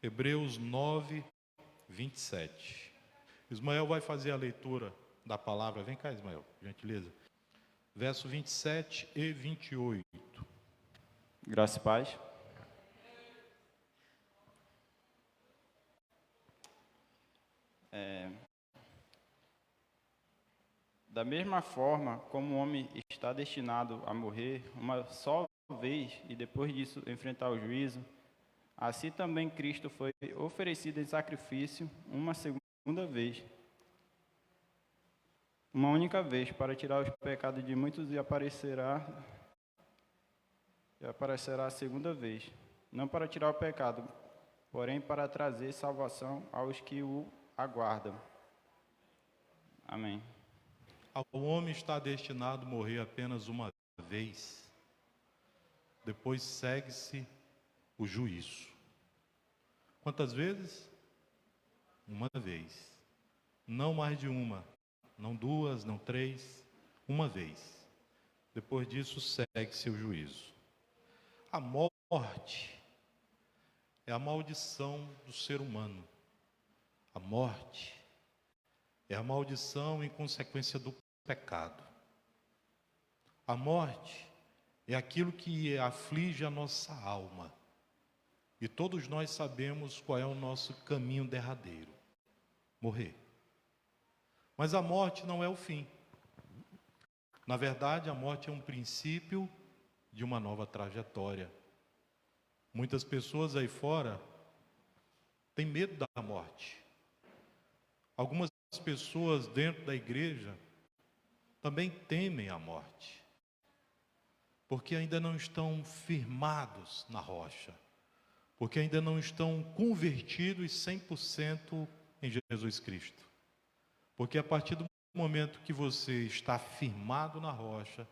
Hebreus 9, 27. Ismael vai fazer a leitura da palavra. Vem cá, Ismael, gentileza. Verso 27 e 28. Graça e paz. Da mesma forma como o homem está destinado a morrer uma só vez e depois disso enfrentar o juízo, assim também Cristo foi oferecido em sacrifício uma segunda vez, uma única vez, para tirar os pecados de muitos e aparecerá a segunda vez, não para tirar o pecado, porém para trazer salvação aos que o aguardam. Amém. O homem está destinado a morrer apenas uma vez. Depois segue-se o juízo. Quantas vezes? Uma vez. Não mais de uma. Não duas, não três. Uma vez. Depois disso segue-se o juízo. A morte é a maldição do ser humano. A morte é a maldição em consequência do pecado. A morte é aquilo que aflige a nossa alma. E todos nós sabemos qual é o nosso caminho derradeiro: morrer. Mas a morte não é o fim. Na verdade, a morte é um princípio de uma nova trajetória. Muitas pessoas aí fora têm medo da morte. Algumas pessoas dentro da igreja também temem a morte, porque ainda não estão firmados na rocha, porque ainda não estão convertidos 100% em Jesus Cristo. Porque a partir do momento que você está firmado na rocha,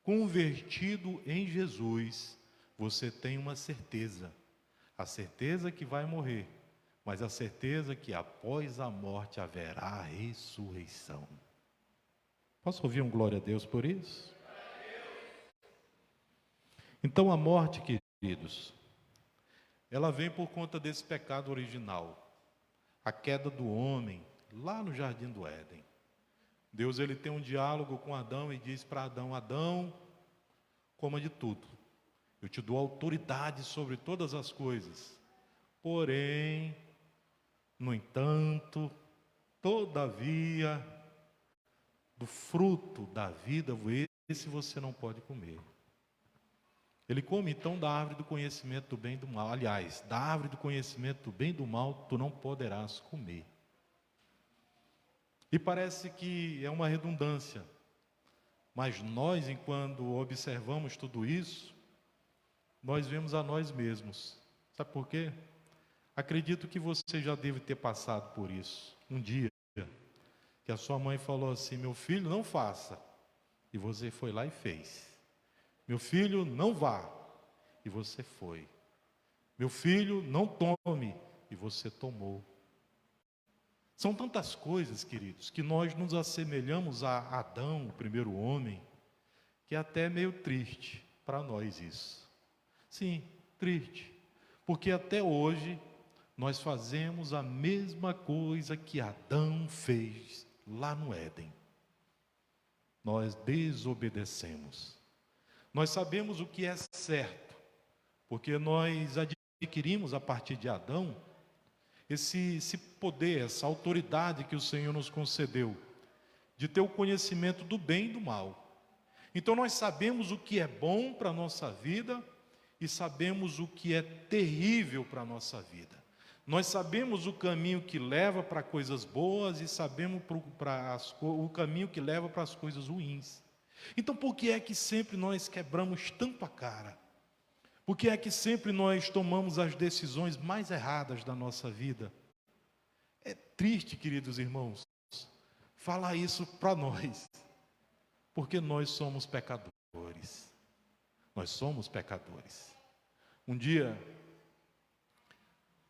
convertido em Jesus, você tem uma certeza, a certeza que vai morrer, mas a certeza que após a morte haverá ressurreição. Posso ouvir um glória a Deus por isso? Então a morte, queridos, ela vem por conta desse pecado original, a queda do homem, lá no Jardim do Éden. Deus, ele tem um diálogo com Adão e diz para Adão: Adão, coma de tudo, eu te dou autoridade sobre todas as coisas, porém, no entanto, todavia, do fruto da vida, esse você não pode comer. Ele come então da árvore do conhecimento do bem e do mal. Aliás, da árvore do conhecimento do bem e do mal, tu não poderás comer. E parece que é uma redundância, mas nós, enquanto observamos tudo isso, nós vemos a nós mesmos. Sabe por quê? Acredito que você já deve ter passado por isso. Um dia, que a sua mãe falou assim: meu filho, não faça. E você foi lá e fez. Meu filho, não vá. E você foi. Meu filho, não tome. E você tomou. São tantas coisas, queridos, que nós nos assemelhamos a Adão, o primeiro homem, que é até meio triste para nós isso. Sim, triste. Porque até hoje nós fazemos a mesma coisa que Adão fez lá no Éden. Nós desobedecemos. Nós sabemos o que é certo, porque nós adquirimos a partir de Adão esse poder, essa autoridade que o Senhor nos concedeu, de ter o conhecimento do bem e do mal. Então nós sabemos o que é bom para a nossa vida e sabemos o que é terrível para a nossa vida. Nós sabemos o caminho que leva para coisas boas e sabemos o caminho que leva para as coisas ruins. Então por que é que sempre nós quebramos tanto a cara? Por que é que sempre nós tomamos as decisões mais erradas da nossa vida? É triste, queridos irmãos, falar isso para nós, porque nós somos pecadores. Nós somos pecadores. Um dia,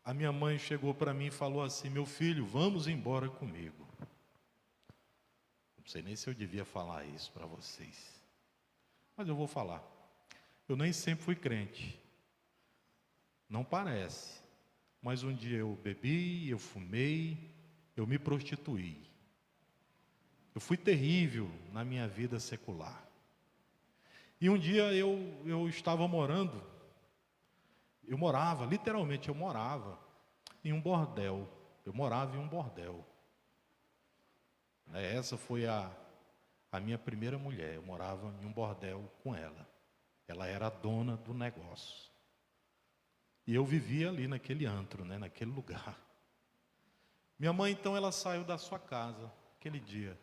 a minha mãe chegou para mim e falou assim: meu filho, vamos embora comigo. Não sei nem se eu devia falar isso para vocês, mas eu vou falar. Eu nem sempre fui crente, não parece, Mas um dia eu bebi, eu fumei, eu me prostituí. Eu fui terrível na minha vida secular. E um dia eu estava morando, literalmente eu morava em um bordel. Eu morava em um bordel. Essa foi a minha primeira mulher. Eu morava em um bordel com ela. Ela era a dona do negócio. E eu vivia ali naquele antro, naquele lugar. Minha mãe, então, ela saiu da sua casa aquele dia.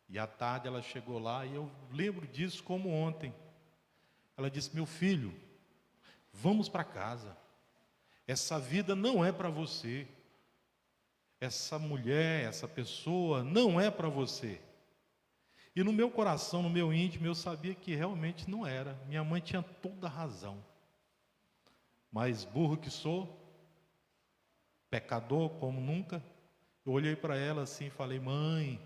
E à tarde ela chegou lá e eu lembro disso como ontem. Ela disse: meu filho, vamos para casa. Essa vida não é para você. Essa mulher, essa pessoa não é para você. E no meu coração, no meu íntimo, eu sabia que realmente não era. Minha mãe tinha toda a razão. Mas burro que sou, pecador como nunca, eu olhei para ela assim e falei: mãe,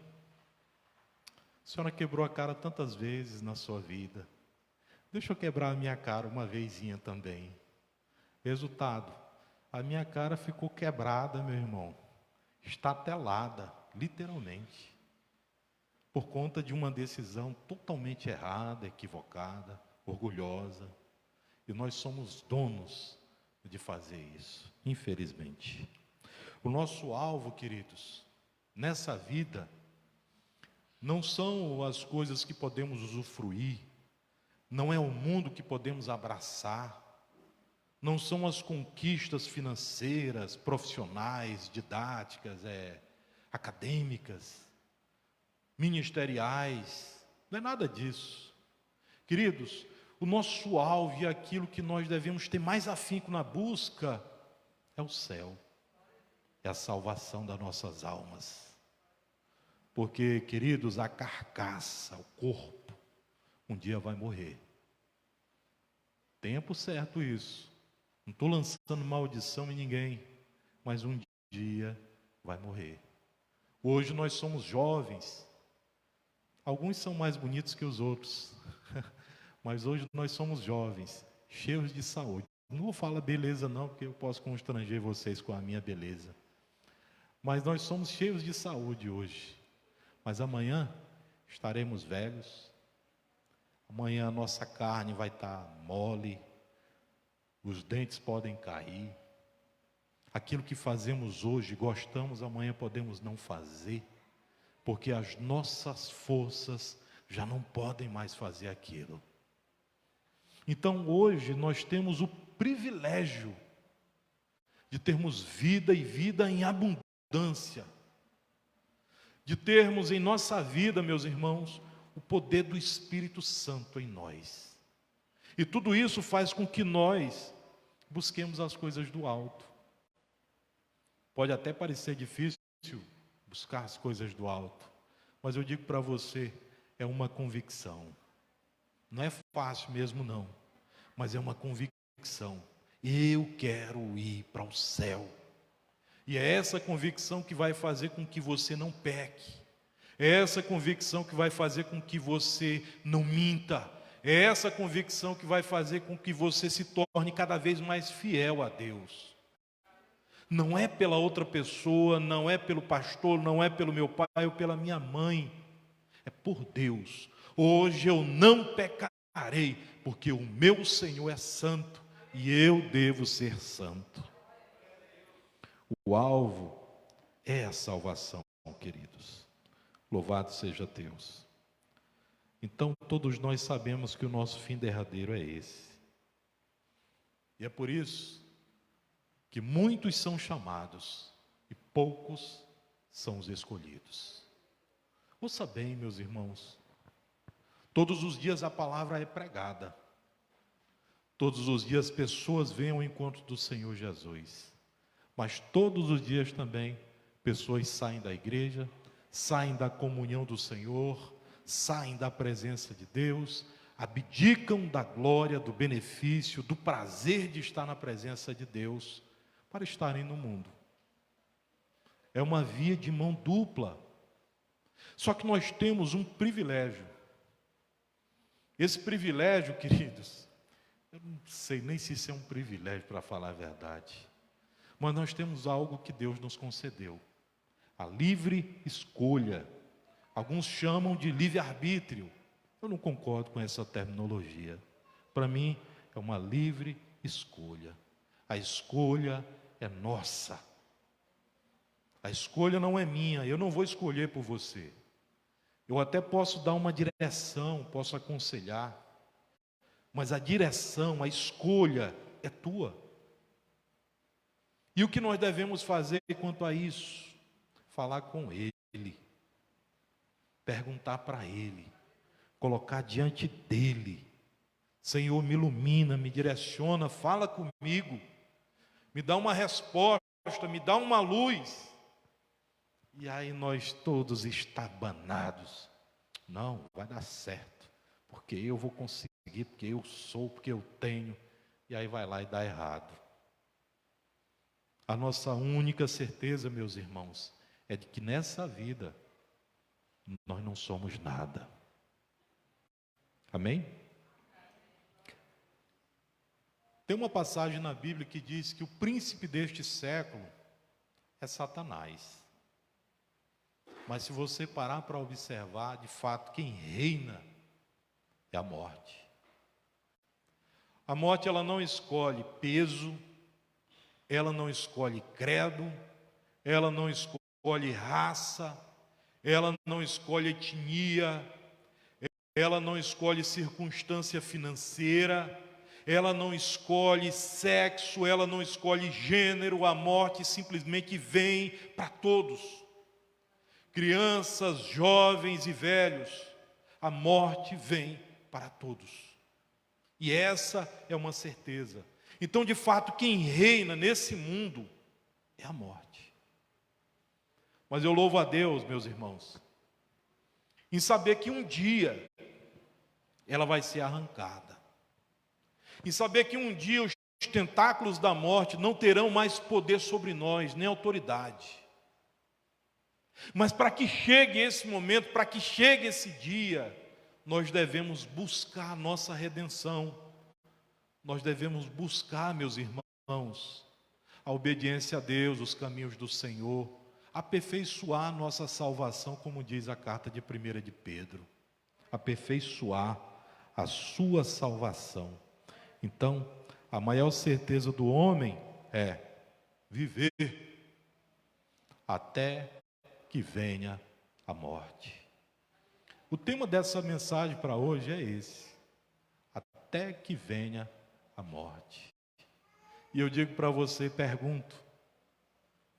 a senhora quebrou a cara tantas vezes na sua vida. Deixa eu quebrar a minha cara uma vezinha também. Resultado, a minha cara ficou quebrada, meu irmão. Estatelada, literalmente. Por conta de uma decisão totalmente errada, equivocada, orgulhosa. E nós somos donos de fazer isso, infelizmente. O nosso alvo, queridos, nessa vida, não são as coisas que podemos usufruir, não é o mundo que podemos abraçar, não são as conquistas financeiras, profissionais, didáticas, acadêmicas, ministeriais, não é nada disso. Queridos, o nosso alvo e aquilo que nós devemos ter mais afinco na busca é o céu, é a salvação das nossas almas. Porque, queridos, a carcaça, o corpo, um dia vai morrer. Tempo certo isso. Não estou lançando maldição em ninguém, mas um dia vai morrer. Hoje nós somos jovens. Alguns são mais bonitos que os outros. Mas hoje nós somos jovens, cheios de saúde. Não vou falar beleza não, porque eu posso constranger vocês com a minha beleza. Mas nós somos cheios de saúde hoje. Mas amanhã estaremos velhos. Amanhã a nossa carne vai estar mole. Os dentes podem cair. Aquilo que fazemos hoje, gostamos, amanhã podemos não fazer. Porque as nossas forças já não podem mais fazer aquilo. Então hoje nós temos o privilégio de termos vida e vida em abundância. De termos em nossa vida, meus irmãos, o poder do Espírito Santo em nós. E tudo isso faz com que nós busquemos as coisas do alto. Pode até parecer difícil buscar as coisas do alto, mas eu digo para você, é uma convicção. Não é fácil mesmo não, mas é uma convicção. Eu quero ir para o céu. E é essa convicção que vai fazer com que você não peque. É essa convicção que vai fazer com que você não minta. É essa convicção que vai fazer com que você se torne cada vez mais fiel a Deus. Não é pela outra pessoa, não é pelo pastor, não é pelo meu pai ou pela minha mãe. É por Deus. Hoje eu não pecarei, porque o meu Senhor é santo e eu devo ser santo. O alvo é a salvação, queridos. Louvado seja Deus. Então todos nós sabemos que o nosso fim derradeiro é esse. E é por isso que muitos são chamados e poucos são os escolhidos. Ouça bem, meus irmãos. Todos os dias a palavra é pregada. Todos os dias pessoas vêm ao encontro do Senhor Jesus. Mas todos os dias também pessoas saem da igreja, saem da comunhão do Senhor, saem da presença de Deus, abdicam da glória, do benefício, do prazer de estar na presença de Deus, para estarem no mundo. É uma via de mão dupla. Só que nós temos um privilégio. Esse privilégio, queridos, eu não sei nem se isso é um privilégio, para falar a verdade. Mas nós temos algo que Deus nos concedeu: a livre escolha. Alguns chamam de livre-arbítrio. Eu não concordo com essa terminologia. Para mim, é uma livre escolha. A escolha é nossa. A escolha não é minha, eu não vou escolher por você. Eu até posso dar uma direção, posso aconselhar, mas a direção, a escolha é tua. E o que nós devemos fazer quanto a isso? Falar com Ele, perguntar para Ele, colocar diante dEle: Senhor, me ilumina, me direciona, fala comigo, me dá uma resposta, me dá uma luz. E aí nós todos estabanados: não, vai dar certo, porque eu vou conseguir, porque eu sou, porque eu tenho. E aí vai lá e dá errado. A nossa única certeza, meus irmãos, é de que nessa vida nós não somos nada. Amém? Tem uma passagem na Bíblia que diz que o príncipe deste século é Satanás. Mas se você parar para observar, de fato, quem reina é a morte. A morte, ela não escolhe peso, ela não escolhe credo, ela não escolhe raça, ela não escolhe etnia, ela não escolhe circunstância financeira, ela não escolhe sexo, ela não escolhe gênero. A morte simplesmente vem para todos. Crianças, jovens e velhos, a morte vem para todos. E essa é uma certeza. Então, de fato, quem reina nesse mundo é a morte. Mas eu louvo a Deus, meus irmãos, em saber que um dia ela vai ser arrancada. Em saber que um dia os tentáculos da morte não terão mais poder sobre nós, nem autoridade. Mas para que chegue esse momento, para que chegue esse dia, nós devemos buscar a nossa redenção. Nós devemos buscar, meus irmãos, a obediência a Deus, os caminhos do Senhor, aperfeiçoar a nossa salvação, como diz a carta de 1 de Pedro. Aperfeiçoar a sua salvação. Então, a maior certeza do homem é viver até que venha a morte. O tema dessa mensagem para hoje é esse: até que venha a morte. E eu digo para você, pergunto: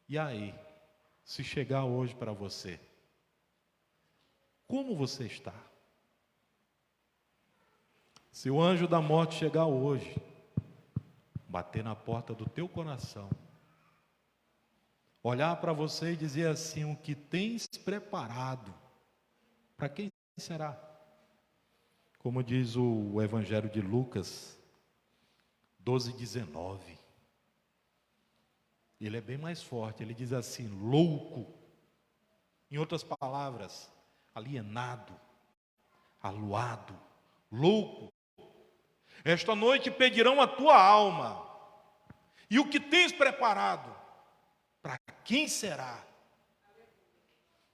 e aí, se chegar hoje para você, como você está? Se o anjo da morte chegar hoje, bater na porta do teu coração, olhar para você e dizer assim: o que tens preparado, para quem será? Como diz o Evangelho de Lucas 12:19. Ele é bem mais forte, ele diz assim: louco. Em outras palavras, alienado, aluado, louco. Esta noite pedirão a tua alma, e o que tens preparado, para quem será?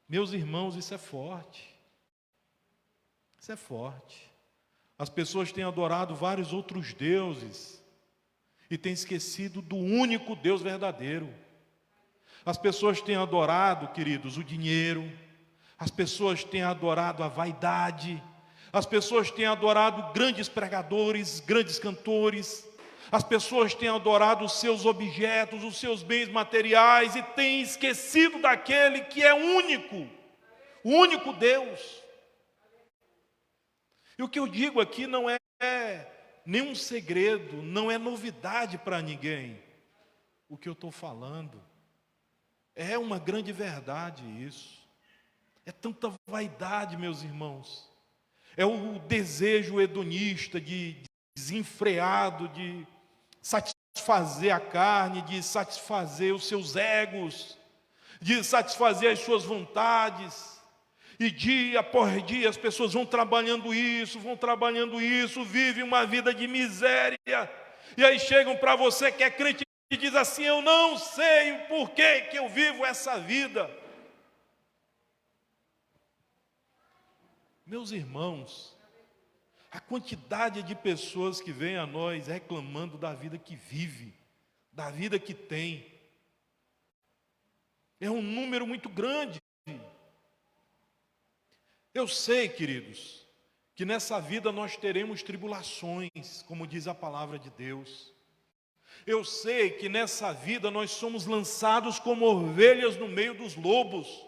Meus irmãos, isso é forte. Isso é forte. As pessoas têm adorado vários outros deuses e têm esquecido do único Deus verdadeiro. As pessoas têm adorado, queridos, o dinheiro. As pessoas têm adorado a vaidade. As pessoas têm adorado grandes pregadores, grandes cantores. As pessoas têm adorado os seus objetos, os seus bens materiais, e têm esquecido daquele que é único, o único Deus. E o que eu digo aqui não é nenhum segredo, não é novidade para ninguém. O que eu estou falando é uma grande verdade isso. É tanta vaidade, meus irmãos. É o desejo hedonista, desenfreado, de satisfazer a carne, de satisfazer os seus egos, de satisfazer as suas vontades. E dia após dia as pessoas vão trabalhando isso, vivem uma vida de miséria. E aí chegam para você que é crente e diz assim: eu não sei o porquê que eu vivo essa vida. Meus irmãos, a quantidade de pessoas que vêm a nós reclamando da vida que vive, da vida que tem, é um número muito grande. Eu sei, queridos, que nessa vida nós teremos tribulações, como diz a palavra de Deus. Eu sei que nessa vida nós somos lançados como ovelhas no meio dos lobos.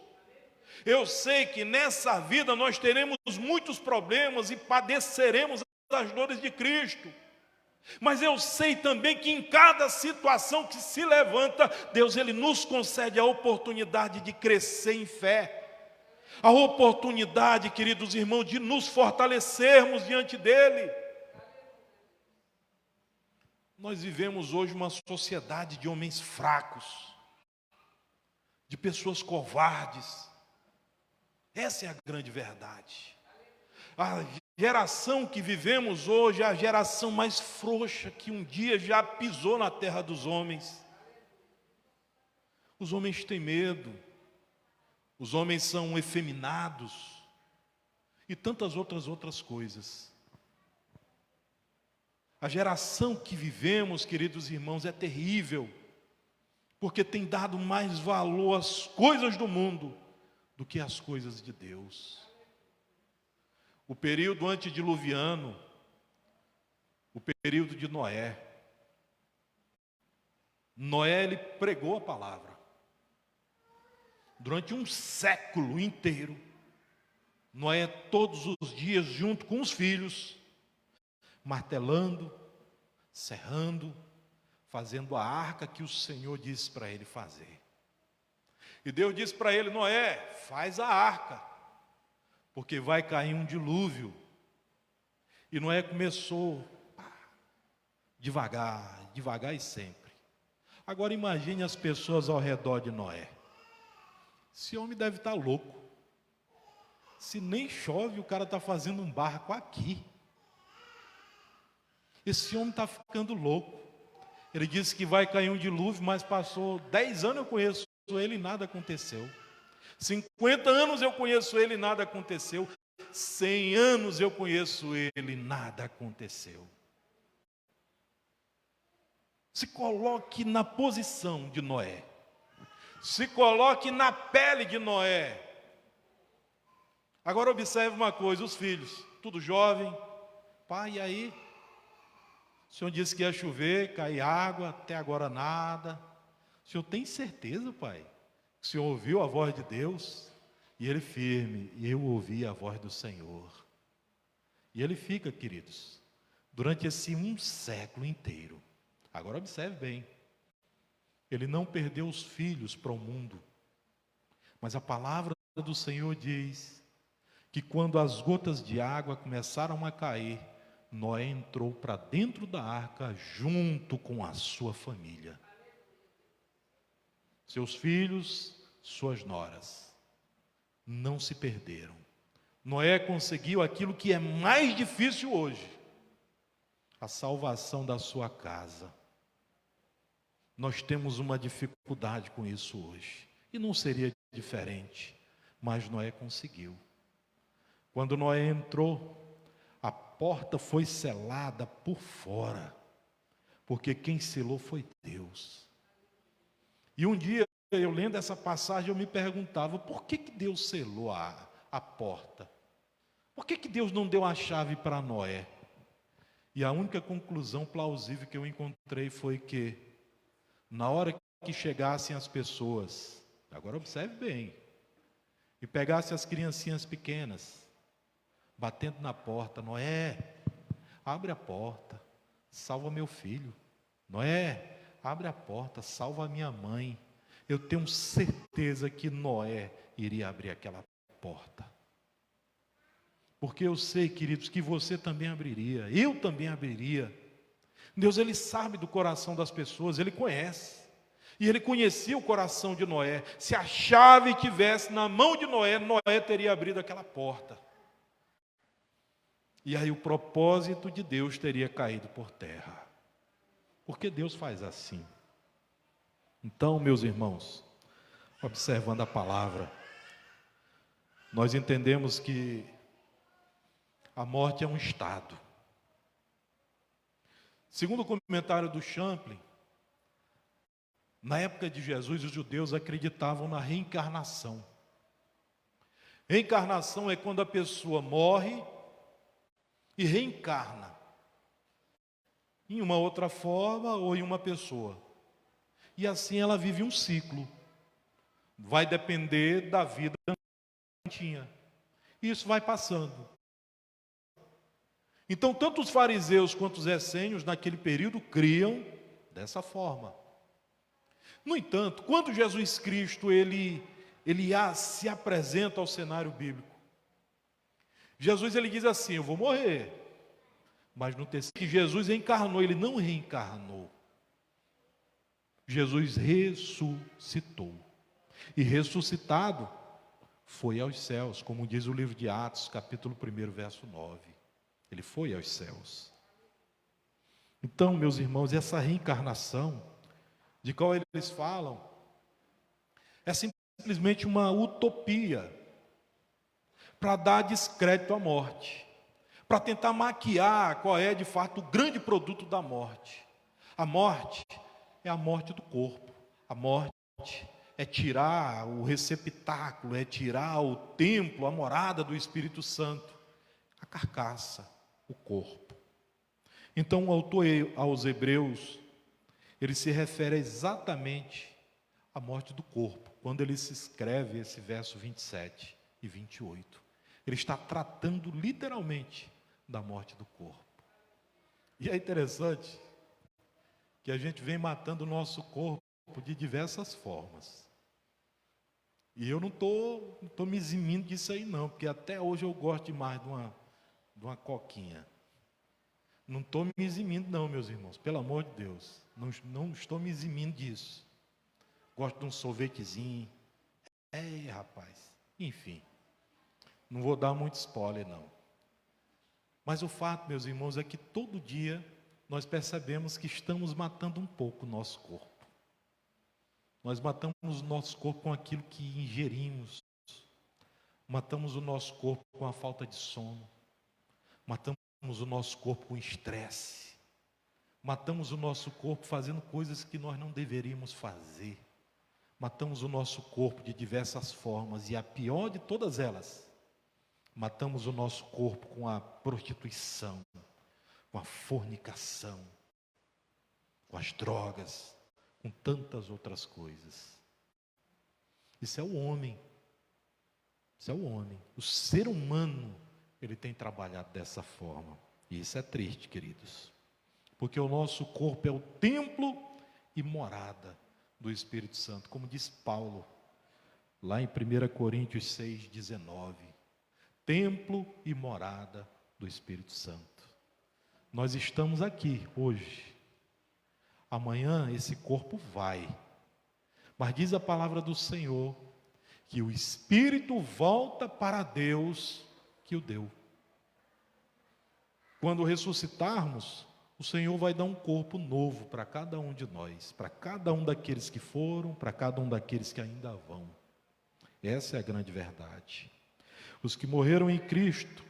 Eu sei que nessa vida nós teremos muitos problemas e padeceremos as dores de Cristo. Mas eu sei também que em cada situação que se levanta, Deus ele nos concede a oportunidade de crescer em fé. A oportunidade, queridos irmãos, de nos fortalecermos diante dele. Nós vivemos hoje uma sociedade de homens fracos, de pessoas covardes. Essa é a grande verdade. A geração que vivemos hoje é a geração mais frouxa que um dia já pisou na terra dos homens. Os homens têm medo, os homens são efeminados e tantas outras coisas. A geração que vivemos, queridos irmãos, é terrível, porque tem dado mais valor às coisas do mundo do que às coisas de Deus. O período antediluviano, o período de Noé. Noé, ele pregou a palavra. Durante um século inteiro, Noé todos os dias, junto com os filhos, martelando, serrando, fazendo a arca que o Senhor disse para ele fazer. E Deus disse para ele: Noé, faz a arca, porque vai cair um dilúvio. E Noé começou devagar, devagar e sempre. Agora imagine as pessoas ao redor de Noé. Esse homem deve estar louco. Se nem chove, o cara está fazendo um barco aqui. Esse homem está ficando louco. Ele disse que vai cair um dilúvio, mas passou 10 anos eu conheço ele e nada aconteceu. 50 anos eu conheço ele e nada aconteceu. 100 anos eu conheço ele e nada aconteceu. Se coloque na posição de Noé. Se coloque na pele de Noé. Agora observe uma coisa, os filhos, tudo jovem. Pai, e aí? O senhor disse que ia chover, cair água, até agora nada. O senhor tem certeza, pai? O senhor ouviu a voz de Deus? E ele firme: e eu ouvi a voz do Senhor. E ele fica, queridos, durante esse um século inteiro. Agora observe bem. Ele não perdeu os filhos para o mundo. Mas a palavra do Senhor diz que quando as gotas de água começaram a cair, Noé entrou para dentro da arca junto com a sua família. Seus filhos, suas noras, não se perderam. Noé conseguiu aquilo que é mais difícil hoje: a salvação da sua casa. Nós temos uma dificuldade com isso hoje, e não seria diferente, mas Noé conseguiu. Quando Noé entrou, a porta foi selada por fora, porque quem selou foi Deus. E um dia, eu lendo essa passagem, eu me perguntava: por que Deus selou a porta? Por que Deus não deu a chave para Noé? E a única conclusão plausível que eu encontrei foi que, na hora que chegassem as pessoas, agora observe bem, e pegassem as criancinhas pequenas, batendo na porta: Noé, abre a porta, salva meu filho. Noé, abre a porta, salva a minha mãe. Eu tenho certeza que Noé iria abrir aquela porta. Porque eu sei, queridos, que você também abriria, eu também abriria. Deus, ele sabe do coração das pessoas, ele conhece. E ele conhecia o coração de Noé. Se a chave estivesse na mão de Noé, Noé teria abrido aquela porta. E aí o propósito de Deus teria caído por terra. Porque Deus faz assim. Então, meus irmãos, observando a palavra, nós entendemos que a morte é um estado. Segundo o comentário do Champlin, na época de Jesus, os judeus acreditavam na reencarnação. Reencarnação é quando a pessoa morre e reencarna em uma outra forma ou em uma pessoa. E assim ela vive um ciclo. Vai depender da vida que tinha. E isso vai passando. Então, tanto os fariseus quanto os essênios, naquele período, criam dessa forma. No entanto, quando Jesus Cristo ele se apresenta ao cenário bíblico, Jesus ele diz assim: eu vou morrer. Mas no texto que Jesus encarnou, ele não reencarnou. Jesus ressuscitou. E ressuscitado, foi aos céus, como diz o livro de Atos, capítulo 1, verso 9. Ele foi aos céus. Então, meus irmãos, essa reencarnação, de qual eles falam, é simplesmente uma utopia, para dar descrédito à morte, para tentar maquiar qual é de fato o grande produto da morte. A morte é a morte do corpo, a morte é tirar o receptáculo, é tirar o templo, a morada do Espírito Santo, a carcaça, o corpo. Então o autor aos Hebreus, ele se refere exatamente à morte do corpo, quando ele se escreve esse verso 27 e 28. Ele está tratando literalmente da morte do corpo. E é interessante que a gente vem matando o nosso corpo de diversas formas. E eu não tô me eximindo disso aí não, porque até hoje eu gosto demais de uma coquinha. Não estou me eximindo não, meus irmãos, pelo amor de Deus. Não estou me eximindo disso. Gosto de um sorvetezinho. Rapaz, enfim. Não vou dar muito spoiler não. Mas o fato, meus irmãos, é que todo dia nós percebemos que estamos matando um pouco o nosso corpo. Nós matamos o nosso corpo com aquilo que ingerimos. Matamos o nosso corpo com a falta de sono. Matamos o nosso corpo com estresse. Matamos o nosso corpo fazendo coisas que nós não deveríamos fazer. Matamos o nosso corpo de diversas formas. E a pior de todas elas, matamos o nosso corpo com a prostituição, com a fornicação, com as drogas, com tantas outras coisas. Isso é o homem. Isso é o homem. O ser humano, ele tem trabalhado dessa forma. E isso é triste, queridos. Porque o nosso corpo é o templo e morada do Espírito Santo. Como diz Paulo, lá em 1 Coríntios 6,19. Templo e morada do Espírito Santo. Nós estamos aqui hoje. Amanhã esse corpo vai. Mas diz a palavra do Senhor que o Espírito volta para Deus que o deu. Quando ressuscitarmos, o Senhor vai dar um corpo novo para cada um de nós, para cada um daqueles que foram, para cada um daqueles que ainda vão. Essa é a grande verdade. Os que morreram em Cristo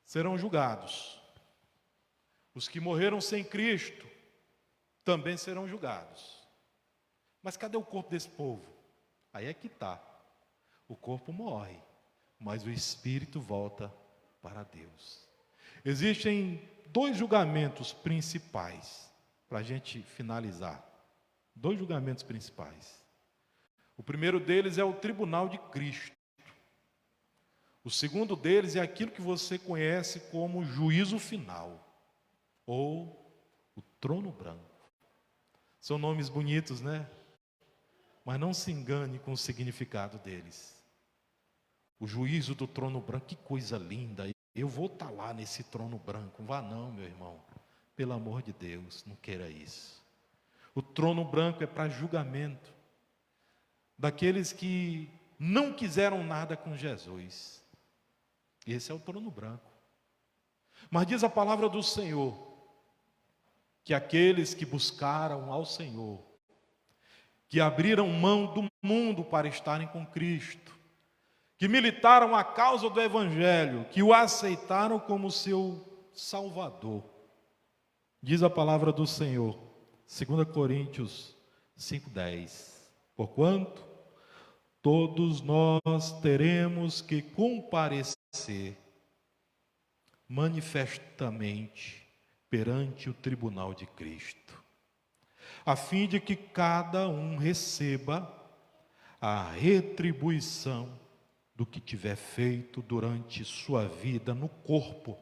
serão julgados. Os que morreram sem Cristo também serão julgados. Mas cadê o corpo desse povo? Aí é que está. O corpo morre, mas o espírito volta para Deus. Existem dois julgamentos principais, para a gente finalizar. Dois julgamentos principais. O primeiro deles é o tribunal de Cristo. O segundo deles é aquilo que você conhece como juízo final, ou o trono branco. São nomes bonitos, né? Mas não se engane com o significado deles. O juízo do trono branco, que coisa linda. Eu vou estar lá nesse trono branco. Vá não, meu irmão. Pelo amor de Deus, não queira isso. O trono branco é para julgamento daqueles que não quiseram nada com Jesus. Esse é o trono branco. Mas diz a palavra do Senhor que aqueles que buscaram ao Senhor, que abriram mão do mundo para estarem com Cristo, que militaram a causa do Evangelho, que o aceitaram como seu Salvador. Diz a palavra do Senhor, 2 Coríntios 5,10. Porquanto todos nós teremos que comparecer manifestamente perante o tribunal de Cristo, a fim de que cada um receba a retribuição do que tiver feito durante sua vida no corpo,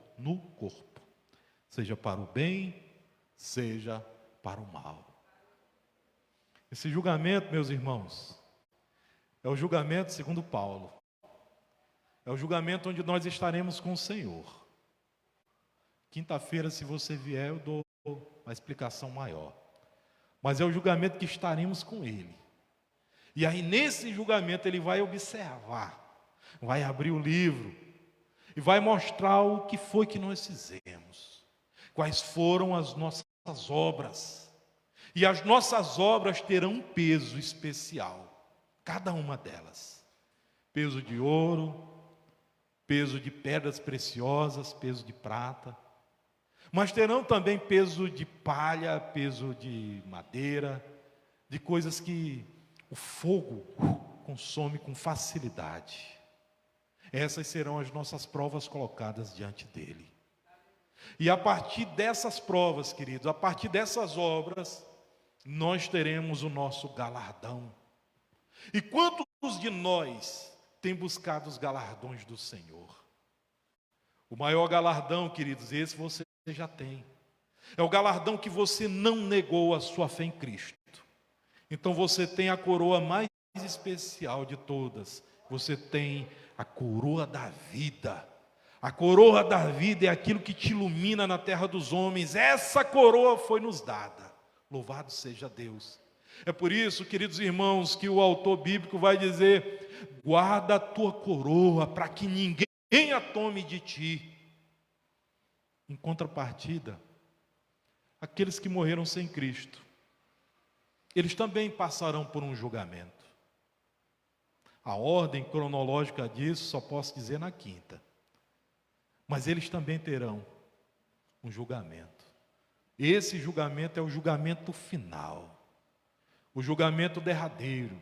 seja para o bem, seja para o mal. Esse julgamento, meus irmãos, é o julgamento segundo Paulo. É o julgamento onde nós estaremos com o Senhor. Quinta-feira, se você vier, eu dou uma explicação maior. Mas é o julgamento que estaremos com Ele. E aí, nesse julgamento, Ele vai observar, vai abrir o livro e vai mostrar o que foi que nós fizemos, quais foram as nossas obras. E as nossas obras terão um peso especial, cada uma delas. Peso de ouro, peso de pedras preciosas, peso de prata. Mas terão também peso de palha, peso de madeira, de coisas que o fogo consome com facilidade. Essas serão as nossas provas colocadas diante dele. E a partir dessas provas, queridos, a partir dessas obras, nós teremos o nosso galardão. E quantos de nós têm buscado os galardões do Senhor? O maior galardão, queridos, esse você já tem. É o galardão que você não negou a sua fé em Cristo. Então você tem a coroa mais especial de todas. Você tem a coroa da vida. A coroa da vida é aquilo que te ilumina na terra dos homens. Essa coroa foi nos dada. Louvado seja Deus. É por isso, queridos irmãos, que o autor bíblico vai dizer: guarda a tua coroa para que ninguém a tome de ti. Em contrapartida, aqueles que morreram sem Cristo, eles também passarão por um julgamento. A ordem cronológica disso só posso dizer na quinta. Mas eles também terão um julgamento. Esse julgamento é o julgamento final. O julgamento derradeiro.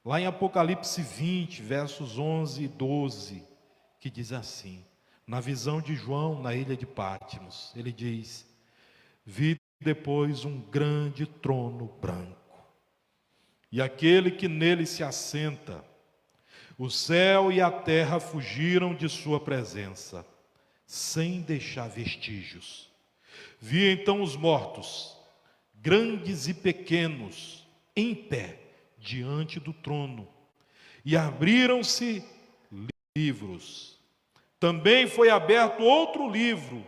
Lá em Apocalipse 20, versos 11 e 12, que diz assim: na visão de João, na ilha de Patmos, ele diz: vi depois um grande trono branco, e aquele que nele se assenta. O céu e a terra fugiram de sua presença, sem deixar vestígios. Vi então os mortos, grandes e pequenos, em pé diante do trono, e abriram-se livros. Também foi aberto outro livro,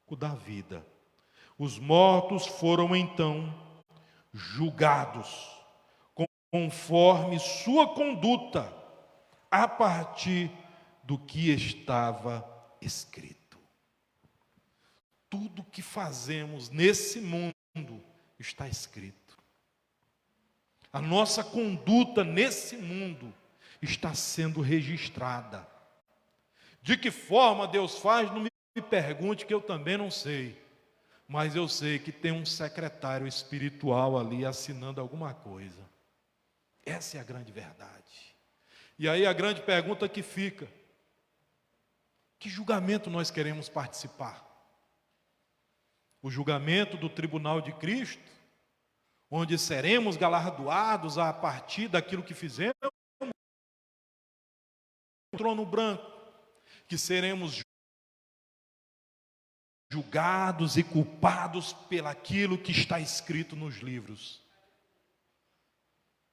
o da vida. Os mortos foram então julgados, conforme sua conduta, a partir do que estava escrito. Tudo que fazemos nesse mundo está escrito. A nossa conduta nesse mundo está sendo registrada. De que forma Deus faz, não me pergunte, que eu também não sei. Mas eu sei que tem um secretário espiritual ali assinando alguma coisa. Essa é a grande verdade. E aí a grande pergunta que fica: que julgamento nós queremos participar? O julgamento do tribunal de Cristo, onde seremos galardoados a partir daquilo que fizemos? O trono branco, que seremos julgados e culpados pelaquilo que está escrito nos livros.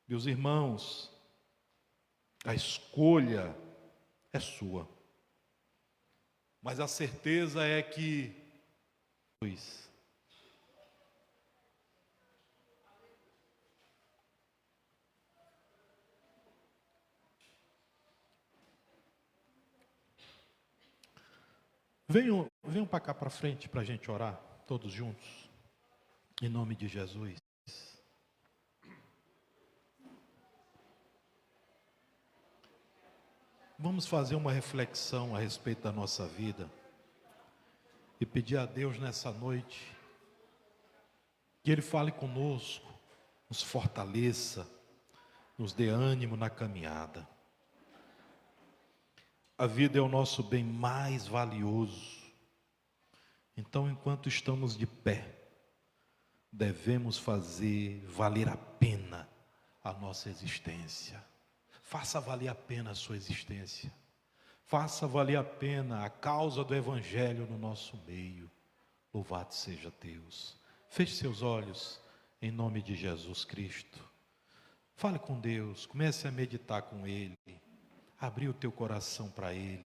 Meus irmãos, a escolha é sua, mas a certeza é que venham para cá para frente para a gente orar, todos juntos. Em nome de Jesus. Vamos fazer uma reflexão a respeito da nossa vida e pedir a Deus nessa noite que Ele fale conosco, nos fortaleça, nos dê ânimo na caminhada. A vida é o nosso bem mais valioso. Então, enquanto estamos de pé, devemos fazer valer a pena a nossa existência. Faça valer a pena a sua existência. Faça valer a pena a causa do Evangelho no nosso meio. Louvado seja Deus. Feche seus olhos em nome de Jesus Cristo. Fale com Deus, comece a meditar com Ele. Abrir o teu coração para Ele.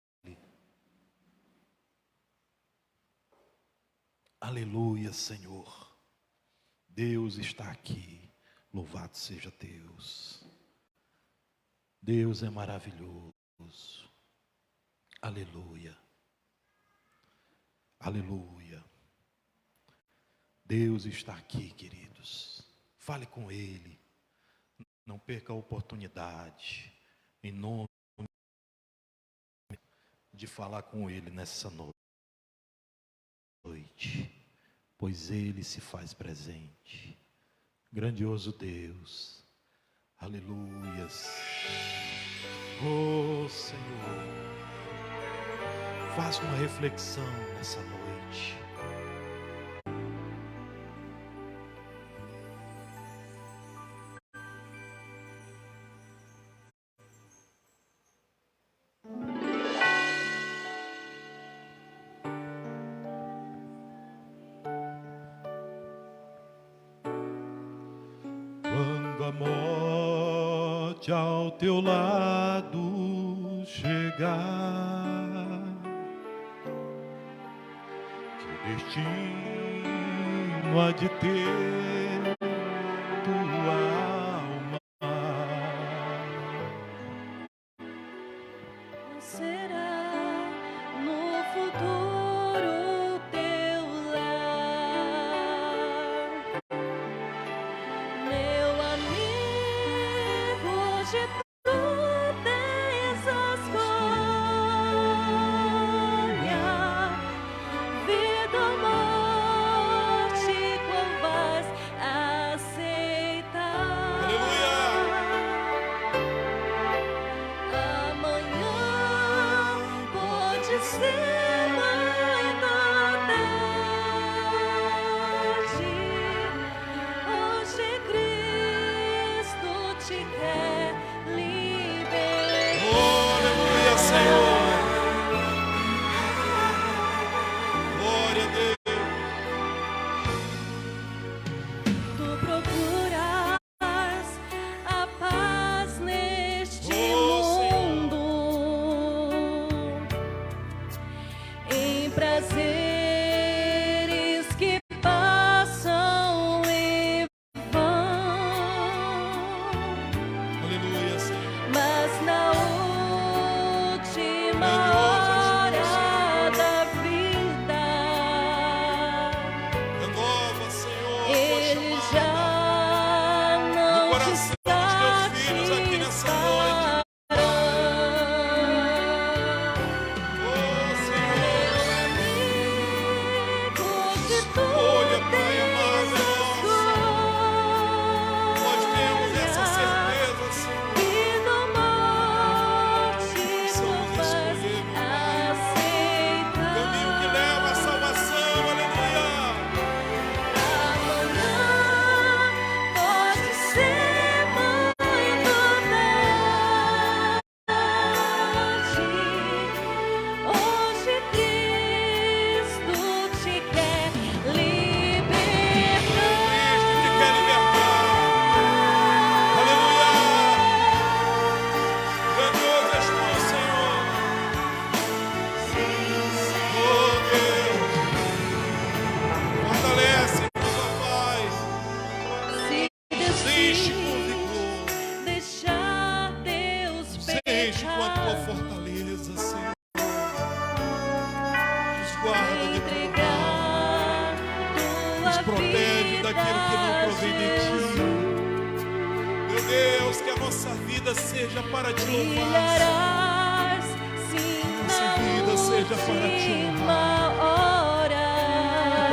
Aleluia, Senhor. Deus está aqui. Louvado seja Deus. Deus é maravilhoso. Aleluia. Aleluia. Deus está aqui, queridos. Fale com Ele. Não perca a oportunidade, em nome de falar com Ele nessa noite, pois Ele se faz presente. Grandioso Deus. Aleluias. Oh Senhor, faça uma reflexão nessa noite. Quando a morte ao teu lado chegar, que destino há de ter tua alma? Será no futuro teu lar, meu amigo, de tu tens a escolha, vida ou morte, qual vais nossa vida seja para te louvar. Brilharás, sim, Nossa vida seja para te honrar. última hora.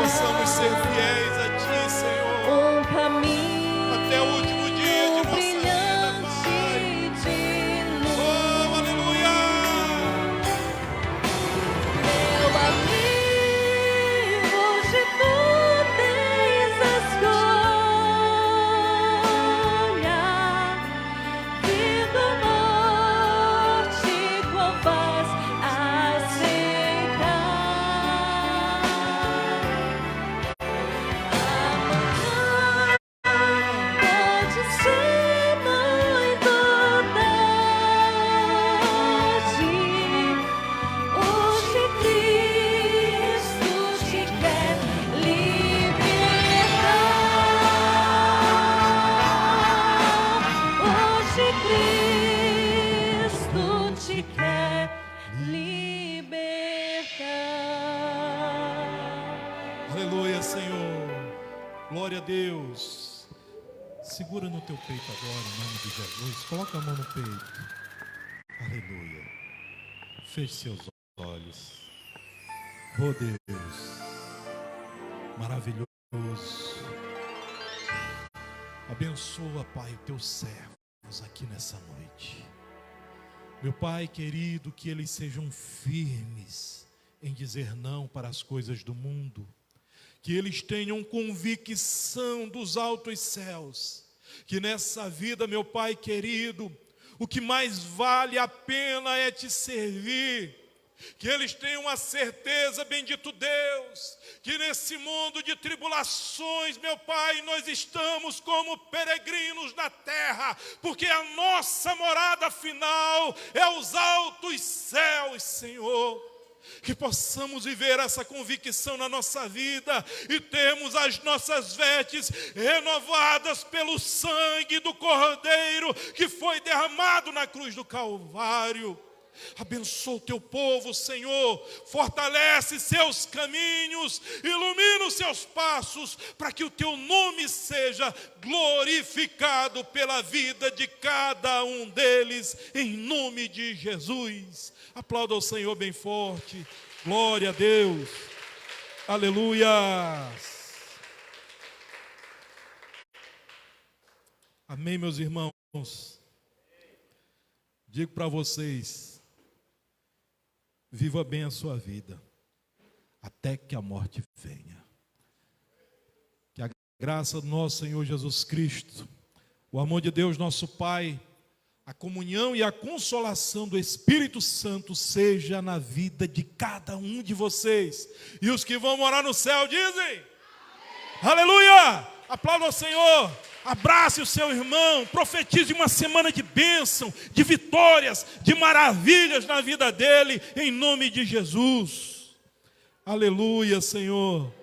Possamos ser fiéis a ti, Senhor, Um caminho até o último dia de nossa vida, Pai. brilhante de luz. Oh, aleluia! Meu amigo, hoje tu tens a escolha. Vida ou morte, qual vais aceitar? Amanhã pode ser muito tarde. Hoje Cristo te quer libertar. Hoje Cristo te quer libertar. Aleluia, Senhor. Glória a Deus. Segura no teu peito agora, em nome de Jesus. Coloca a mão no peito. Aleluia. Feche seus olhos. Oh Deus, maravilhoso. Abençoa, Pai, os teus servos aqui nessa noite. Meu Pai querido, que eles sejam firmes em dizer não para as coisas do mundo. Que eles tenham convicção dos altos céus. Que nessa vida, meu Pai querido, o que mais vale a pena é te servir. Que eles tenham a certeza, bendito Deus, que nesse mundo de tribulações, meu Pai, nós estamos como peregrinos na terra, porque a nossa morada final é os altos céus, Senhor. Que possamos viver essa convicção na nossa vida e termos as nossas vestes renovadas pelo sangue do Cordeiro que foi derramado na cruz do Calvário. Abençoa o teu povo, Senhor, fortalece seus caminhos, ilumina os seus passos, para que o teu nome seja glorificado pela vida de cada um deles, em nome de Jesus. Aplauda ao Senhor bem forte, glória a Deus, aleluia. Amém, meus irmãos. Digo para vocês, viva bem a sua vida, até que a morte venha. Que a graça do nosso Senhor Jesus Cristo, o amor de Deus nosso Pai, a comunhão e a consolação do Espírito Santo seja na vida de cada um de vocês. E os que vão morar no céu dizem: amém. Aleluia! Aplauda ao Senhor. Abrace o seu irmão, profetize uma semana de bênção, de vitórias, de maravilhas na vida dele, em nome de Jesus. Aleluia, Senhor.